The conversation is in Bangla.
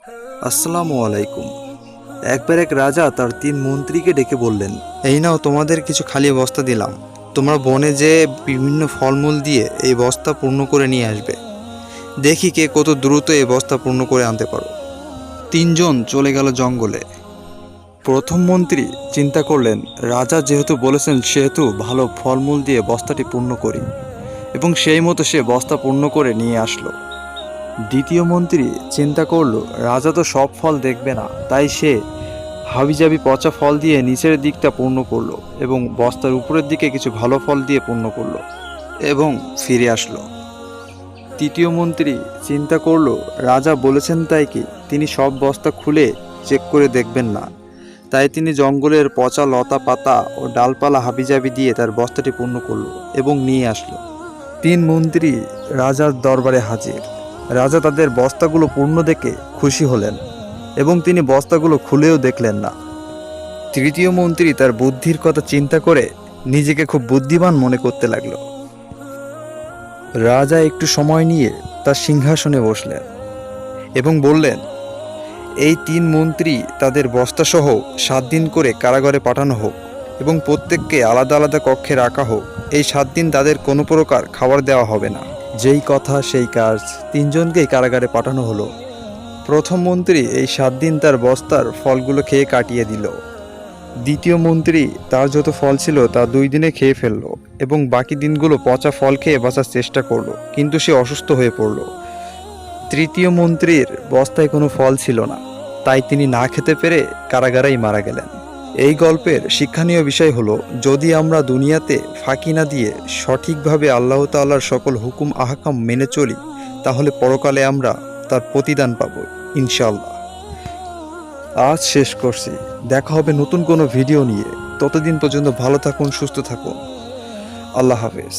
আসসালামু আলাইকুম। একবার এক রাজা তার 3 মন্ত্রীকে ডেকে বললেন, এই নাও তোমাদের কিছু খালি বস্তা দিলাম, তোমরা বনে যেয়ে বিভিন্ন ফলমূল দিয়ে এই বস্তা পূর্ণ করে নিয়ে আসবে। দেখি কে কত দ্রুত এই বস্তা পূর্ণ করে আনতে পারো। 3জন চলে গেল জঙ্গলে। প্রথম মন্ত্রী চিন্তা করলেন, রাজা যেহেতু বলেছেন সেহেতু ভালো ফলমূল দিয়ে বস্তাটি পূর্ণ করি, এবং সেই মতো সে বস্তা পূর্ণ করে নিয়ে আসলো। দ্বিতীয় মন্ত্রী চিন্তা করলো, রাজা তো সব ফল দেখবে না, তাই সে হাবিজাবি পচা ফল দিয়ে নিচের দিকটা পূর্ণ করলো এবং বস্তার উপরের দিকে কিছু ভালো ফল দিয়ে পূর্ণ করলো এবং ফিরে আসলো। তৃতীয় মন্ত্রী চিন্তা করলো, রাজা বলেছেন তাই কি তিনি সব বস্তা খুলে চেক করে দেখবেন না, তাই তিনি জঙ্গলের পচা লতা পাতা ও ডালপালা হাবিজাবি দিয়ে তার বস্তাটি পূর্ণ করলো এবং নিয়ে আসলো। 3 মন্ত্রী রাজার দরবারে হাজির। রাজা তাদের বস্তাগুলো পূর্ণ দেখে খুশি হলেন এবং তিনি বস্তাগুলো খুলেও দেখলেন না। তৃতীয় মন্ত্রী তার বুদ্ধির কথা চিন্তা করে নিজেকে খুব বুদ্ধিমান মনে করতে লাগলো। রাজা একটু সময় নিয়ে তার সিংহাসনে বসলেন এবং বললেন, এই 3 মন্ত্রী তাদের বস্তাসহ 7 দিন করে কারাগারে পাঠানো হোক এবং প্রত্যেককে আলাদা আলাদা কক্ষে রাখা হোক। এই 7 দিন তাদের কোনো প্রকার খাবার দেওয়া হবে না। যেই কথা সেই কাজ, 3জনকেই কারাগারে পাঠানো হলো। প্রথম মন্ত্রী এই 7 দিন তার বস্তার ফলগুলো খেয়ে কাটিয়ে দিল। দ্বিতীয় মন্ত্রী তার যত ফল ছিল তা 2 দিনে খেয়ে ফেললো এবং বাকি দিনগুলো পচা ফল খেয়ে বাঁচার চেষ্টা করলো, কিন্তু সে অসুস্থ হয়ে পড়ল। তৃতীয় মন্ত্রীর বস্তায় কোনো ফল ছিল না, তাই তিনি না খেতে পেরে কারাগারেই মারা গেলেন। এই গল্পের শিক্ষণীয় বিষয় হলো, যদি আমরা দুনিয়াতে ফাঁকি না দিয়ে সঠিকভাবে আল্লাহ তাআলার সকল হুকুম আহকাম মেনে চলি, তাহলে পরকালে আমরা তার প্রতিদান পাব ইনশাআল্লাহ। আজ শেষ করছি, দেখা হবে নতুন কোনো ভিডিও নিয়ে। ততদিন পর্যন্ত ভালো থাকুন, সুস্থ থাকুন। আল্লাহ হাফেজ।